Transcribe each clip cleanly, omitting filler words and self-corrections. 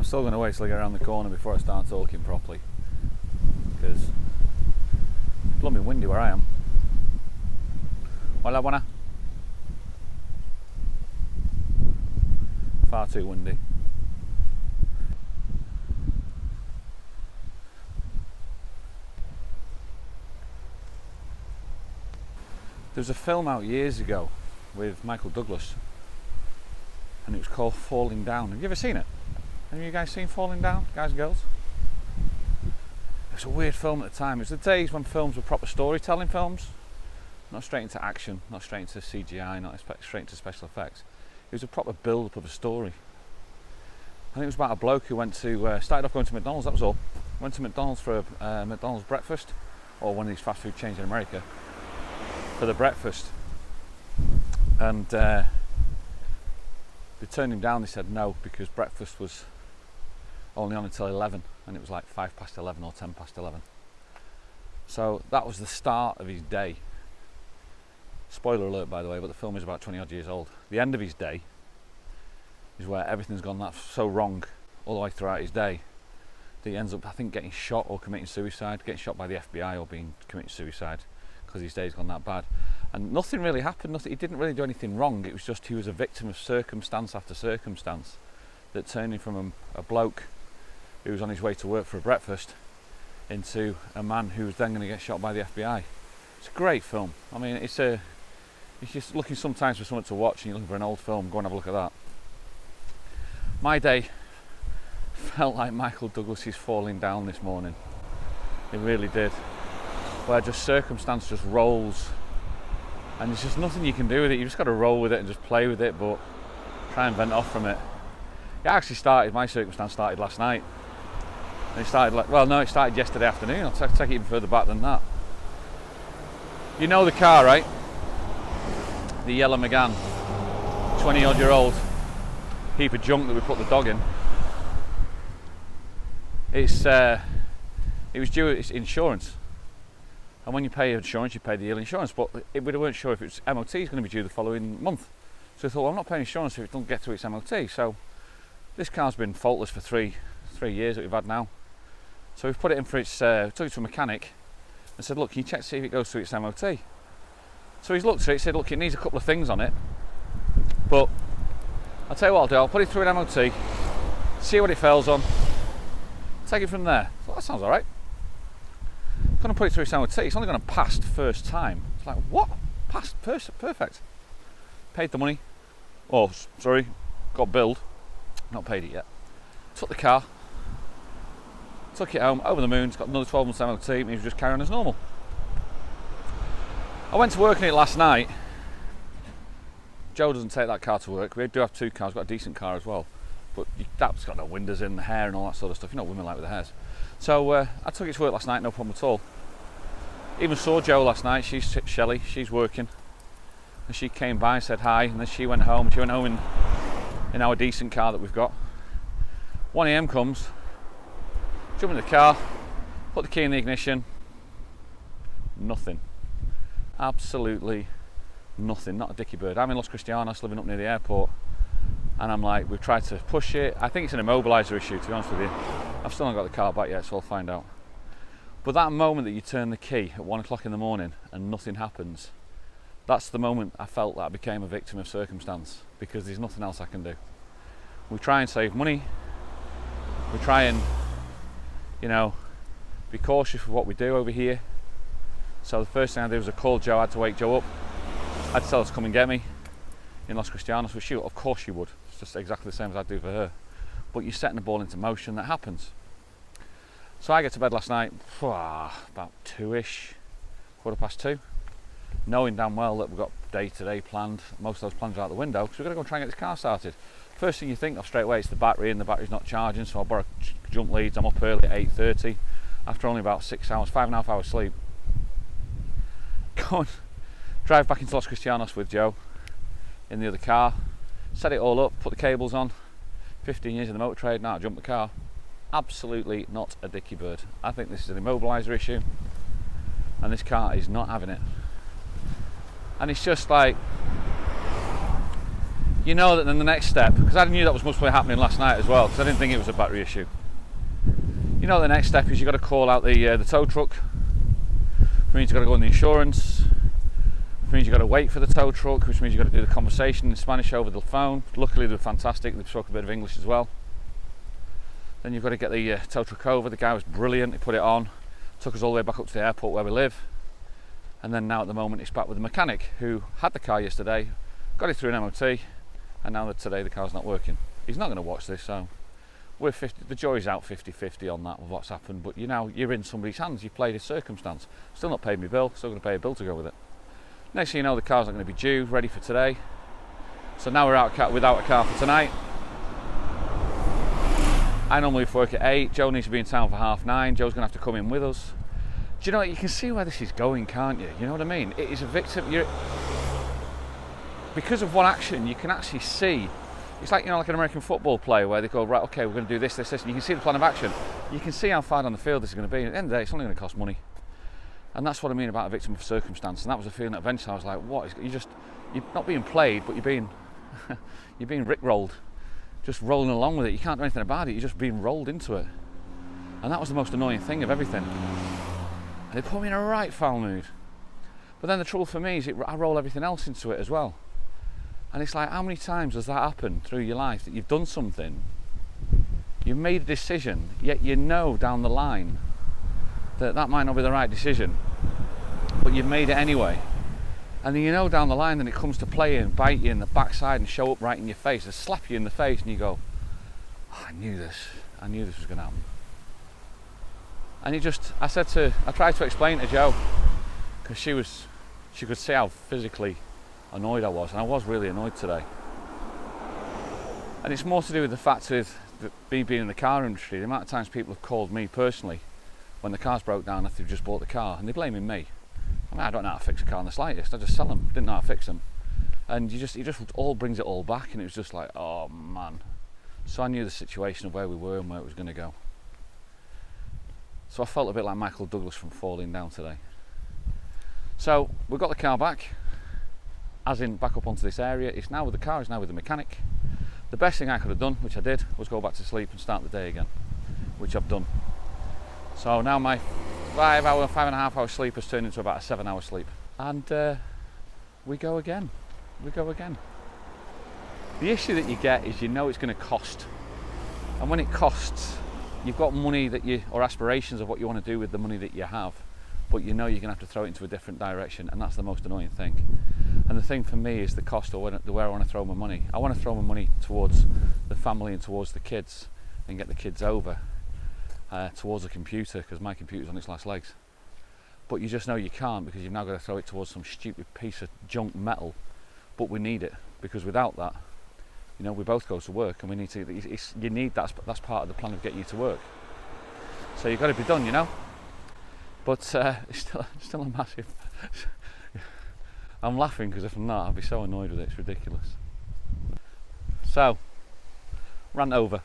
still going to wait till I get around the corner before I start talking properly, because it's blooming windy where I am. Hola, buena. Far too windy. There was a film out years ago with Michael Douglas, and it was called Falling Down. Have you ever seen it? Have you guys seen Falling Down, guys and girls? It was a weird film at the time. It was the days when films were proper storytelling films, not straight into action, not straight into CGI, not straight into special effects. It was a proper build-up of a story. I think it was about a bloke who started off going to McDonald's, that was all. Went to McDonald's for a McDonald's breakfast, or one of these fast food chains in America, for the breakfast. And they turned him down. They said no, because breakfast was only on until 11, and it was like 5 past 11 or 10 past 11. So that was the start of his day. Spoiler alert, by the way, but the film is about 20 odd years old. The end of his day is where everything's gone so wrong all the way throughout his day that he ends up, I think, getting shot or committing suicide, getting shot by the FBI or committing suicide, because his day's gone that bad. And nothing really happened. He didn't really do anything wrong. It was just he was a victim of circumstance after circumstance that turned him from a bloke who was on his way to work for a breakfast into a man who was then going to get shot by the FBI. It's a great film. I mean, if you're just looking sometimes for something to watch and you're looking for an old film, go and have a look at that. My day felt like Michael Douglas's Falling Down this morning. It really did. Where just circumstance just rolls, and there's just nothing you can do with it. You just got to roll with it and just play with it, but try and vent off from it. My circumstance started last night. And it started yesterday afternoon. I'll take it even further back than that. You know the car, right? The yellow Megane, 20 odd year old heap of junk that we put the dog in. It was due its insurance. And when you pay insurance, you pay the yearly insurance, but we weren't sure if its MOT is going to be due the following month. So I thought, well, I'm not paying insurance if it doesn't get to its MOT. So this car's been faultless for three years that we've had now. So we've put it in for took it to a mechanic and said, look, can you check to see if it goes through its MOT? So he's looked at it, said, look, it needs a couple of things on it, but I'll tell you what I'll do, I'll put it through an MOT, see what it fails on, take it from there. So that sounds alright. I'm going to put it through its MOT, it's only going to pass first time. It's like, what? Passed? Perfect. Paid the money. Oh, sorry, got billed. Not paid it yet. Took the car, took it home, over the moon, it's got another 12 months MOT, and he was just carrying on as normal. I went to work in it last night. Joe doesn't take that car to work. We do have two cars, we've got a decent car as well, but that's got no windows in, the hair and all that sort of stuff. You know what women like with the hairs. So I took it to work last night, no problem at all. Even saw Jo last night, Shelley, she's working. And she came by, said hi, and then she went home. She went home in our decent car that we've got. 1 AM comes, jump in the car, put the key in the ignition, nothing. Absolutely nothing, not a dicky bird. I'm in Los Cristianos, living up near the airport, and I'm like, we've tried to push it. I think it's an immobiliser issue, to be honest with you. I've still not got the car back yet, so I'll find out. But that moment that you turn the key at 1 o'clock in the morning and nothing happens, that's the moment I felt that I became a victim of circumstance, because there's nothing else I can do. We try and save money, we try and, be cautious with what we do over here. So the first thing I did was I called Jo, I had to wake Jo up. I had to tell her to come and get me in Los Cristianos, which of course she would. It's just exactly the same as I'd do for her. But you're setting the ball into motion, that happens. So I get to bed last night, about 2ish, 2:15, knowing damn well that we've got day-to-day planned. Most of those plans are out the window, because we've got to go and try and get this car started. First thing you think of straight away is the battery, and the battery's not charging, so I'll borrow jump leads. I'm up early at 8:30, after only about 6 hours, 5.5 hours sleep. Go and drive back into Los Cristianos with Jo in the other car, set it all up, put the cables on. 15 years in the motor trade, now I jump the car. Absolutely not a dicky bird. I think this is an immobiliser issue, and this car is not having it. And it's just like, you know that then the next step, because I knew that was mostly happening last night as well, because I didn't think it was a battery issue. You know the next step is you've got to call out the tow truck, which means you've got to go on the insurance, which means you've got to wait for the tow truck, which means you've got to do the conversation in Spanish over the phone. Luckily they were fantastic, they spoke a bit of English as well. Then you've got to get the tow truck over. The guy was brilliant, he put it on, took us all the way back up to the airport where we live, and then now at the moment it's back with the mechanic who had the car yesterday, got it through an MOT, and now that today the car's not working. He's not going to watch this, so we're 50, the jury's out 50-50 on that, with what's happened, but you're in somebody's hands, you've played his circumstance. Still not paid me bill, still going to pay a bill to go with it. Next thing you know, the car's not going to be due, ready for today. So now we're out without a car for tonight. I normally work at 8, Joe needs to be in town for 9:30, Joe's going to have to come in with us. Do you know what, you can see where this is going, can't you? You know what I mean? It is a victim, because of one action, you can actually see, it's like, like an American football player where they go, right, okay, we're going to do this, this, this, and you can see the plan of action. You can see how far down the field this is going to be, and at the end of the day, it's only going to cost money. And that's what I mean about a victim of circumstance, and that was the feeling that eventually I was like, what, you're not being played, but you're being rickrolled. Just rolling along with it. You can't do anything about it, you're just being rolled into it. And that was the most annoying thing of everything. And they put me in a right foul mood. But then the trouble for me is I roll everything else into it as well. And it's like, how many times has that happened through your life that you've done something, you've made a decision, yet you know down the line that might not be the right decision, but you've made it anyway. And then you know down the line that it comes to play and bite you in the backside and show up right in your face and slap you in the face, and you go, oh, I knew this was going to happen. And I tried to explain to Jo, because she could see how physically annoyed I was, and I was really annoyed today. And it's more to do with the fact with me being in the car industry, the amount of times people have called me personally when the car's broke down after they've just bought the car, and they're blaming me. I mean, I don't know how to fix a car in the slightest, I just sell them, didn't know how to fix them. And it just all brings it all back, and it was just like, oh man. So I knew the situation of where we were and where it was going to go. So I felt a bit like Michael Douglas from Falling Down today. So we got the car back, as in back up onto this area. The car is now with the mechanic. The best thing I could have done, which I did, was go back to sleep and start the day again, which I've done. So now my 5.5 hour sleep has turned into about a 7-hour sleep. And we go again. The issue that you get is it's going to cost. And when it costs, you've got money or aspirations of what you want to do with the money that you have, but you're going to have to throw it into a different direction, and that's the most annoying thing. And the thing for me is the cost, or where I want to throw my money. I want to throw my money towards the family and towards the kids, and get the kids over towards a computer, because my computer's on its last legs. But you just know you can't, because you've now got to throw it towards some stupid piece of junk metal. But we need it, because without that, we both go to work, and we need to. You need that's part of the plan of getting you to work. So you've got to be done, But it's still a massive. I'm laughing because if I'm not, I'll be so annoyed with it. It's ridiculous. So, rant over.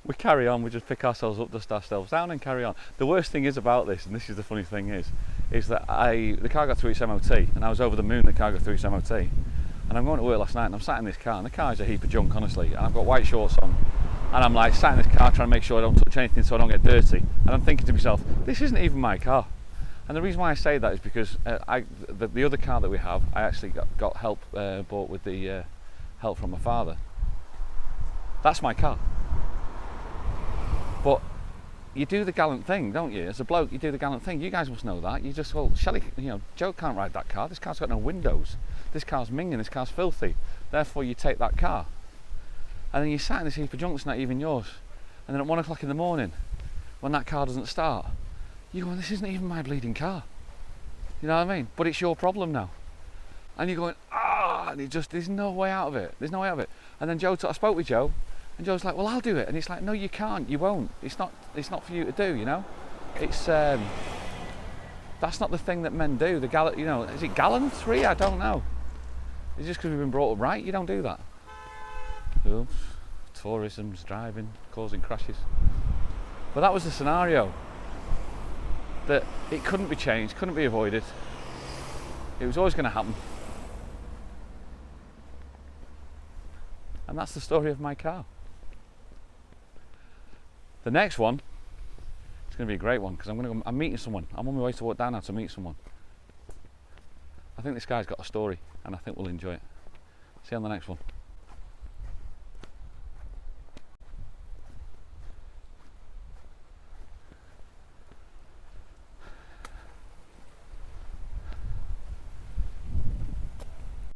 We carry on. We just pick ourselves up, dust ourselves down, and carry on. The worst thing is about this, and this is the funny thing is that the car got through its MOT, and I was over the moon. The car got through its MOT, and I'm going to work last night, and I'm sat in this car, and the car is a heap of junk, honestly. And I've got white shorts on, and I'm like sat in this car trying to make sure I don't touch anything so I don't get dirty. And I'm thinking to myself, this isn't even my car. And the reason why I say that is because the other car that we have, I actually got help bought with the help from my father. That's my car. But you do the gallant thing, don't you? As a bloke, you do the gallant thing. You guys must know that. You just, well, Shelley, Joe can't ride that car. This car's got no windows. This car's minging. This car's filthy. Therefore, you take that car. And then you sat in this heap of junk that's not even yours. And then at 1 o'clock in the morning, when that car doesn't start, you go, this isn't even my bleeding car. You know what I mean? But it's your problem now. And you're going, and there's no way out of it. There's no way out of it. And then I spoke with Joe, and Joe's like, well, I'll do it. And it's like, no, you can't. You won't. It's not for you to do, It's, that's not the thing that men do. Is it gallantry? I don't know. It's just because we've been brought up right, you don't do that. Oops. Tourism's driving, causing crashes. But that was the scenario. That it couldn't be changed, couldn't be avoided. It was always going to happen. And that's the story of my car. The next one, it's going to be a great one because I'm meeting someone. I'm on my way to walk down now to meet someone. I think this guy's got a story and I think we'll enjoy it. See you on the next one.